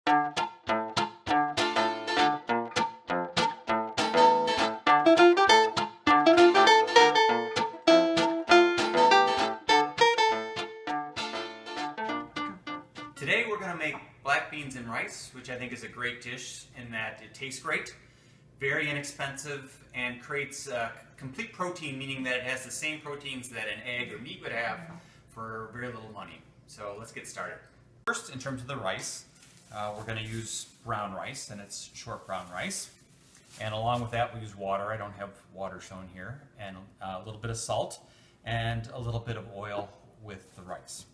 Today we're going to make black beans and rice, which I think is a great dish in that it tastes great, very inexpensive, and creates complete protein, meaning that it has the same proteins that an egg or meat would have for very little money. So let's get started. First, in terms of the rice, we're going to use brown rice, and it's short brown rice. And along with that, we use water. I don't have water shown here. And a little bit of salt and a little bit of oil with the rice.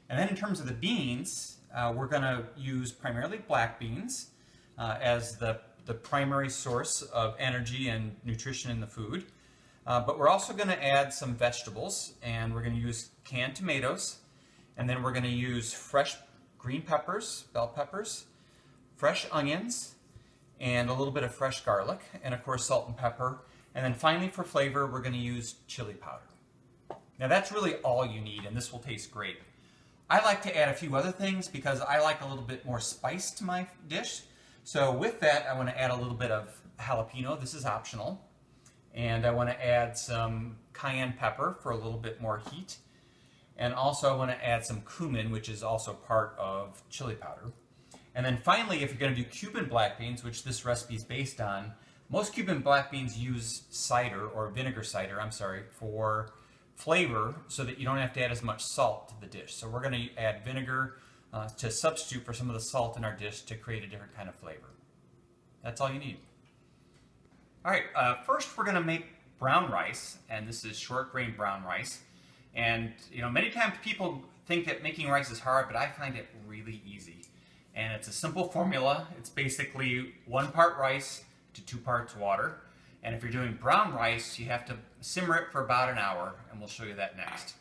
And then in terms of the beans, we're going to use primarily black beans as the primary source of energy and nutrition in the food. But we're also going to add some vegetables, and we're going to use canned tomatoes, and then we're going to use fresh green peppers, bell peppers, fresh onions, and a little bit of fresh garlic, and of course salt and pepper. And then finally, for flavor, we're going to use chili powder. Now that's really all you need, and this will taste great. I like to add a few other things because I like a little bit more spice to my dish. So with that, I want to add a little bit of jalapeno. This is optional. And I want to add some cayenne pepper for a little bit more heat. And also I want to add some cumin, which is also part of chili powder. And then finally, if you're going to do Cuban black beans, which this recipe is based on, most Cuban black beans use cider, or vinegar cider, I'm sorry, for flavor so that you don't have to add as much salt to the dish. So we're going to add vinegar to substitute for some of the salt in our dish to create a different kind of flavor. That's all you need. Alright, first we're going to make brown rice, and this is short grain brown rice. And many times people think that making rice is hard, but I find it really easy. And it's a simple formula. It's basically 1 part rice to 2 parts water. And if you're doing brown rice, you have to simmer it for about an hour, and we'll show you that next.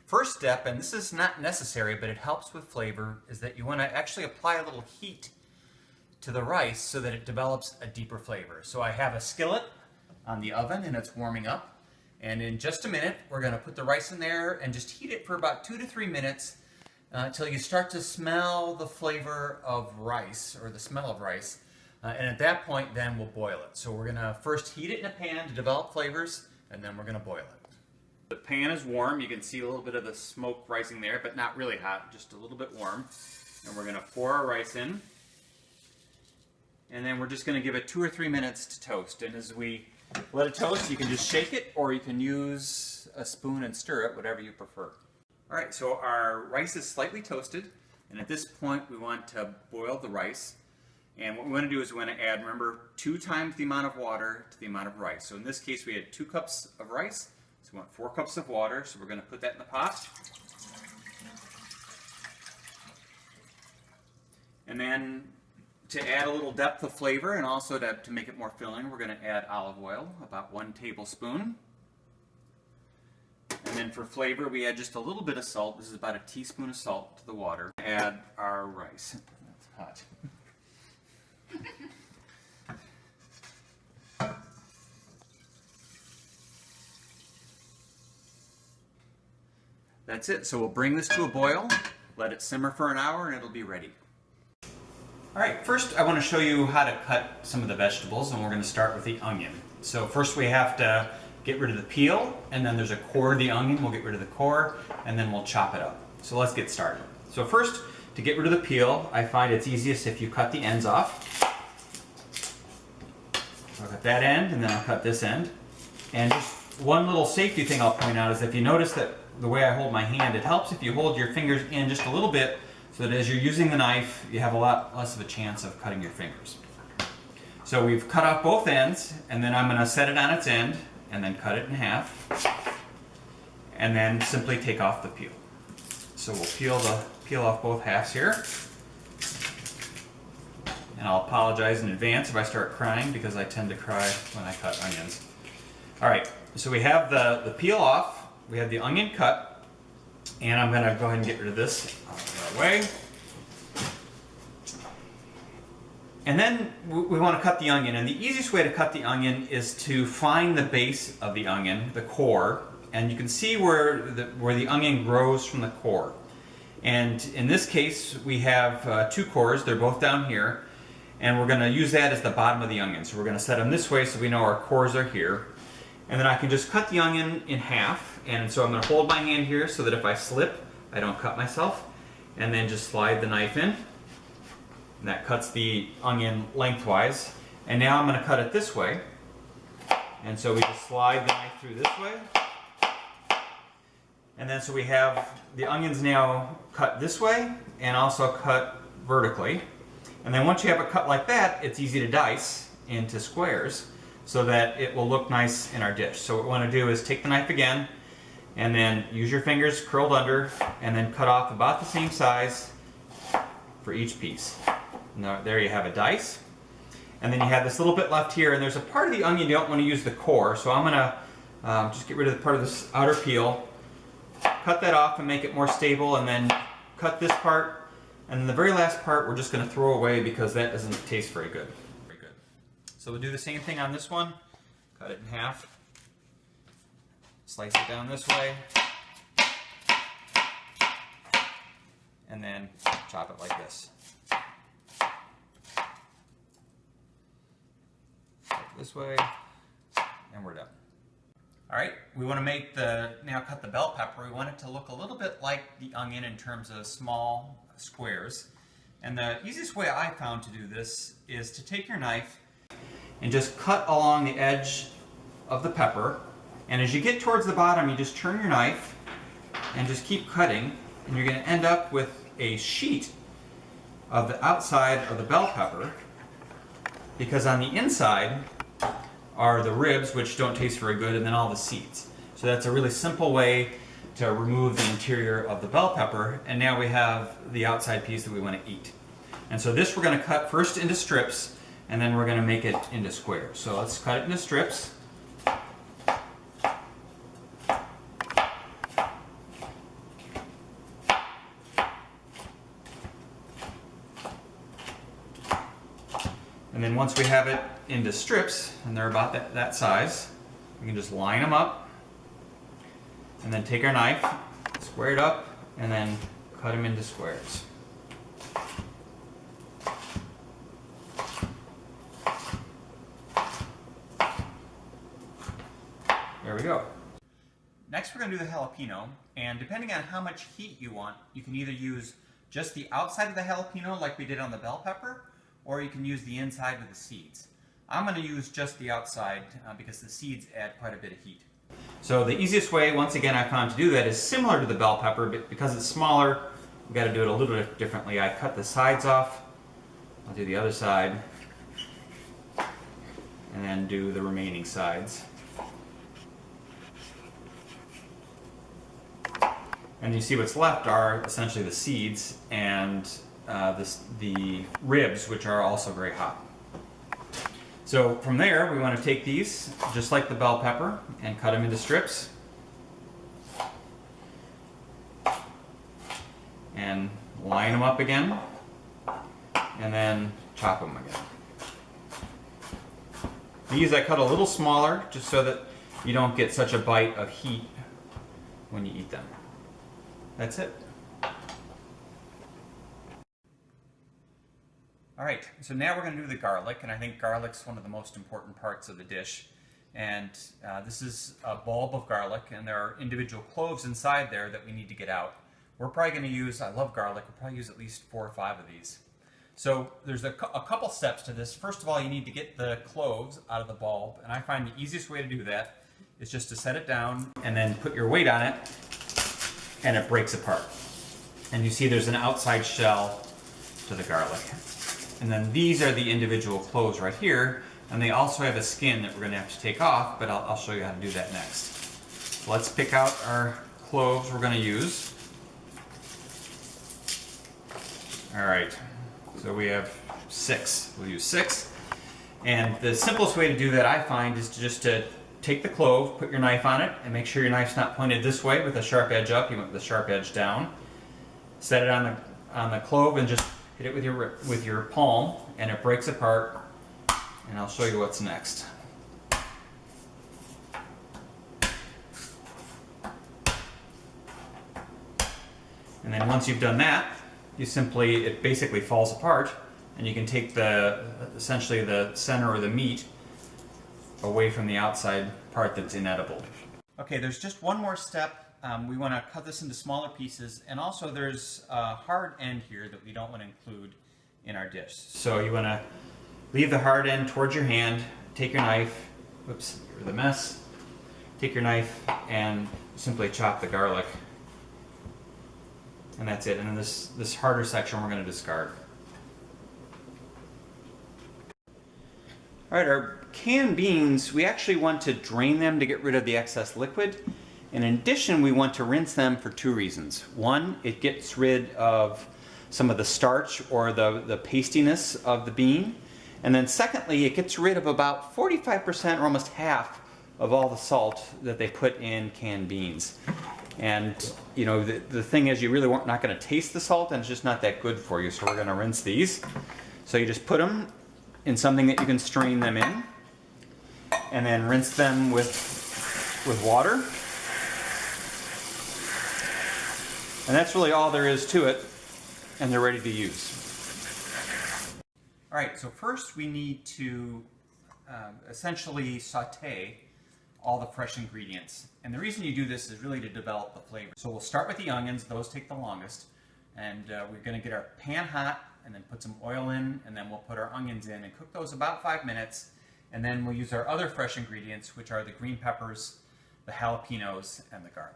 First step, and this is not necessary, but it helps with flavor, is that you want to actually apply a little heat to the rice so that it develops a deeper flavor. So I have a skillet on the oven, and it's warming up. And in just a minute, we're going to put the rice in there and just heat it for about 2 to 3 minutes until you start to smell the flavor of rice, or the smell of rice. And at that point, then we'll boil it. So we're going to first heat it in a pan to develop flavors, and then we're going to boil it. The pan is warm. You can see a little bit of the smoke rising there, but not really hot, just a little bit warm. And we're going to pour our rice in. And then we're just going to give it 2 or 3 minutes to toast. And as we let it toast, you can just shake it, or you can use a spoon and stir it, whatever you prefer. All right, so our rice is slightly toasted. And at this point, we want to boil the rice. And what we want to do is we want to add, remember, 2 times the amount of water to the amount of rice. So in this case, we had 2 cups of rice. So we want 4 cups of water. So we're going to put that in the pot. And then to add a little depth of flavor and also to make it more filling, we're going to add olive oil, about 1 tablespoon. And then for flavor, we add just a little bit of salt. This is about a teaspoon of salt to the water. Add our rice. That's hot. That's it. So we'll bring this to a boil, let it simmer for an hour, and it'll be ready. Alright, first I want to show you how to cut some of the vegetables, and we're going to start with the onion. So first we have to get rid of the peel, and then there's a core of the onion. We'll get rid of the core, and then we'll chop it up. So let's get started. So first, to get rid of the peel, I find it's easiest if you cut the ends off. So I'll cut that end, and then I'll cut this end. And just one little safety thing I'll point out is if you notice that the way I hold my hand, it helps if you hold your fingers in just a little bit so that as you're using the knife, you have a lot less of a chance of cutting your fingers. So we've cut off both ends, and then I'm going to set it on its end and then cut it in half, and then simply take off the peel. So we'll peel off both halves here. And I'll apologize in advance if I start crying, because I tend to cry when I cut onions. Alright, so we have the peel off, we have the onion cut, and I'm going to go ahead and get rid of this out of our way. And then we want to cut the onion, and the easiest way to cut the onion is to find the base of the onion, the core, and you can see where the onion grows from the core. And in this case, we have 2 cores. They're both down here. And we're going to use that as the bottom of the onion. So we're going to set them this way so we know our cores are here. And then I can just cut the onion in half. And so I'm going to hold my hand here so that if I slip, I don't cut myself. And then just slide the knife in. And that cuts the onion lengthwise. And now I'm going to cut it this way. And so we just slide the knife through this way. And then so we have the onions now cut this way and also cut vertically. And then once you have it cut like that, it's easy to dice into squares so that it will look nice in our dish. So what we want to do is take the knife again and then use your fingers curled under and then cut off about the same size for each piece. Now there you have a dice. And then you have this little bit left here, and there's a part of the onion you don't want to use the core, so I'm going to just get rid of the part of this outer peel, cut that off and make it more stable, and then cut this part, and then the very last part we're just going to throw away because that doesn't taste very good. So we'll do the same thing on this one, cut it in half, slice it down this way, and then chop it like this. This way, and we're done. All right, we want to make now cut the bell pepper. We want it to look a little bit like the onion in terms of small squares. And the easiest way I found to do this is to take your knife and just cut along the edge of the pepper. And as you get towards the bottom, you just turn your knife and just keep cutting, and you're going to end up with a sheet of the outside of the bell pepper, because on the inside are the ribs, which don't taste very good, and then all the seeds. So that's a really simple way to remove the interior of the bell pepper, and now we have the outside piece that we want to eat. And so this we're going to cut first into strips, and then we're going to make it into squares. So let's cut it into strips. And then once we have it into strips, and they're about that size, we can just line them up, and then take our knife, square it up, and then cut them into squares. There we go. Next we're going to do the jalapeno, and depending on how much heat you want, you can either use just the outside of the jalapeno like we did on the bell pepper, or you can use the inside with the seeds. I'm going to use just the outside because the seeds add quite a bit of heat. So the easiest way, once again, I found to do that is similar to the bell pepper, but because it's smaller, we've got to do it a little bit differently. I cut the sides off, I'll do the other side, and then do the remaining sides. And you see what's left are essentially the seeds and the ribs, which are also very hot. So from there, we want to take these, just like the bell pepper, and cut them into strips. And line them up again, and then chop them again. These I cut a little smaller, just so that you don't get such a bite of heat when you eat them. That's it. Alright, so now we're going to do the garlic, and I think garlic's one of the most important parts of the dish. And this is a bulb of garlic, and there are individual cloves inside there that we need to get out. We're probably going to use, I love garlic, we'll probably use at least 4 or 5 of these. So there's a couple steps to this. First of all, you need to get the cloves out of the bulb, and I find the easiest way to do that is just to set it down and then put your weight on it, and it breaks apart. And you see there's an outside shell to the garlic. And then these are the individual cloves right here, and they also have a skin that we're going to have to take off, but I'll show you how to do that next. So let's pick out our cloves we're going to use. Alright, so we have 6. We'll use 6. And the simplest way to do that, I find, is just to take the clove, put your knife on it, and make sure your knife's not pointed this way with the sharp edge up. You want the sharp edge down. Set it on the clove and just hit it with your palm, and it breaks apart, and I'll show you what's next. And And then once you've done that, it basically falls apart, and you can take essentially the center or the meat away from the outside part that's inedible. Okay, there's just one more step. We want to cut this into smaller pieces, and also there's a hard end here that we don't want to include in our dish. So you want to leave the hard end towards your hand, take your knife, whoops, here's the mess, take your knife and simply chop the garlic. And that's it. And then this harder section we're going to discard. Alright, our canned beans, we actually want to drain them to get rid of the excess liquid. And in addition, we want to rinse them for two reasons. One, it gets rid of some of the starch or the pastiness of the bean. And then secondly, it gets rid of about 45% or almost half of all the salt that they put in canned beans. And you know, the thing is, you really not going to taste the salt, and it's just not that good for you. So we're going to rinse these. So you just put them in something that you can strain them in, and then rinse them with water. And that's really all there is to it, and they're ready to use. All right, so first we need to essentially saute all the fresh ingredients. And the reason you do this is really to develop the flavor. So we'll start with the onions, those take the longest. And we're gonna get our pan hot and then put some oil in, and then we'll put our onions in and cook those about 5 minutes. And then we'll use our other fresh ingredients, which are the green peppers, the jalapenos, and the garlic.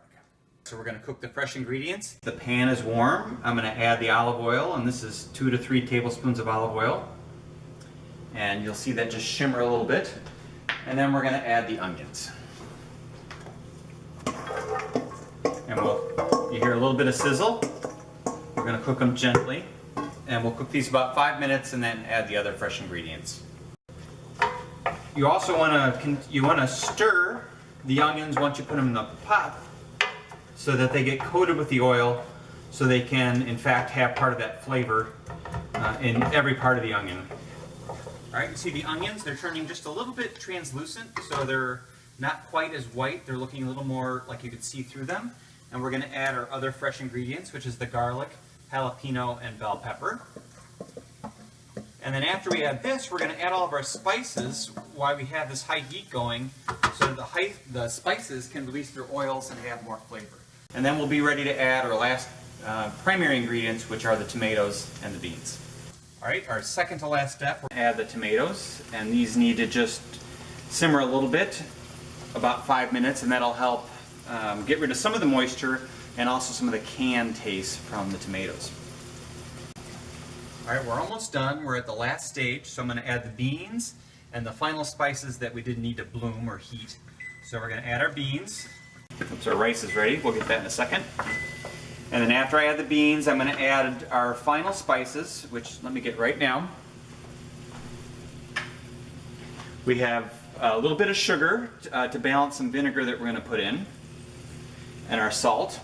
So we're gonna cook the fresh ingredients. The pan is warm. I'm gonna add the olive oil, and this is 2 to 3 tablespoons of olive oil. And you'll see that just shimmer a little bit. And then we're gonna add the onions. And you hear a little bit of sizzle. We're going to cook them gently, and we'll cook these about 5 minutes and then add the other fresh ingredients. You also want to stir the onions once you put them in the pot so that they get coated with the oil, so they can in fact have part of that flavor in every part of the onion. Alright, you see the onions, they're turning just a little bit translucent, so they're not quite as white. They're looking a little more like you could see through them. And we're going to add our other fresh ingredients, which is the garlic, jalapeno, and bell pepper. And then after we add this, we're going to add all of our spices while we have this high heat going, so that the spices can release their oils and have more flavor. And then we'll be ready to add our last primary ingredients, which are the tomatoes and the beans. Alright, our second to last step, we're going to add the tomatoes, and these need to just simmer a little bit, about 5 minutes, and that'll help get rid of some of the moisture and also some of the canned taste from the tomatoes. Alright, we're almost done. We're at the last stage, so I'm going to add the beans and the final spices that we didn't need to bloom or heat. So we're going to add our beans. Oops, our rice is ready. We'll get that in a second. And then after I add the beans, I'm going to add our final spices, which let me get right now. We have a little bit of sugar to balance some vinegar that we're going to put in, and our salt.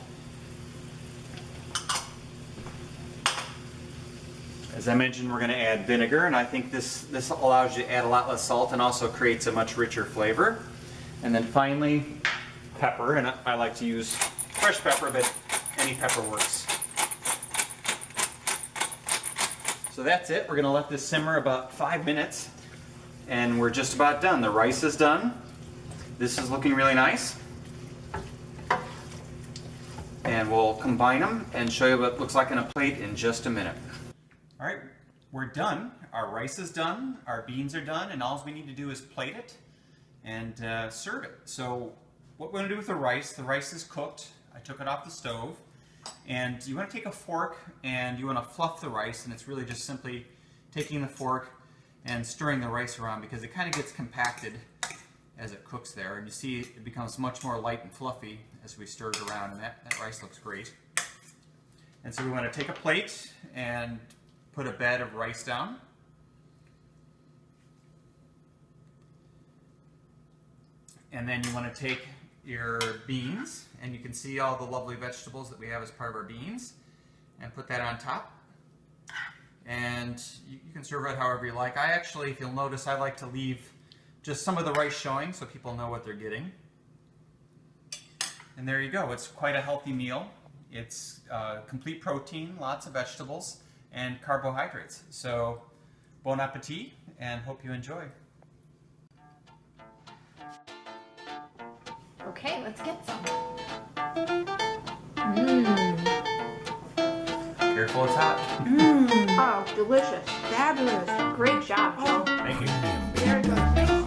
As I mentioned, we're going to add vinegar, and I think this allows you to add a lot less salt and also creates a much richer flavor. And then finally, pepper, and I like to use fresh pepper, but any pepper works. So that's it. We're going to let this simmer about 5 minutes. And we're just about done. The rice is done. This is looking really nice. And we'll combine them and show you what it looks like on a plate in just a minute. Alright, we're done. Our rice is done, our beans are done, and all we need to do is plate it and serve it. So what we're going to do with the rice is cooked. I took it off the stove. And you want to take a fork and you want to fluff the rice, and it's really just simply taking the fork and stirring the rice around, because it kind of gets compacted as it cooks there, and you see it becomes much more light and fluffy as we stir it around, and that rice looks great. And so we want to take a plate and put a bed of rice down. And then you want to take your beans, and you can see all the lovely vegetables that we have as part of our beans, and put that on top. And you can serve it however you like. I actually, if you'll notice, I like to leave just some of the rice showing so people know what they're getting. And there you go. It's quite a healthy meal. It's complete protein, lots of vegetables, and carbohydrates. So bon appetit, and hope you enjoy. Okay, let's get some. Careful, it's hot. Oh, delicious. Fabulous. Great job, Joe. Thank you. Very good.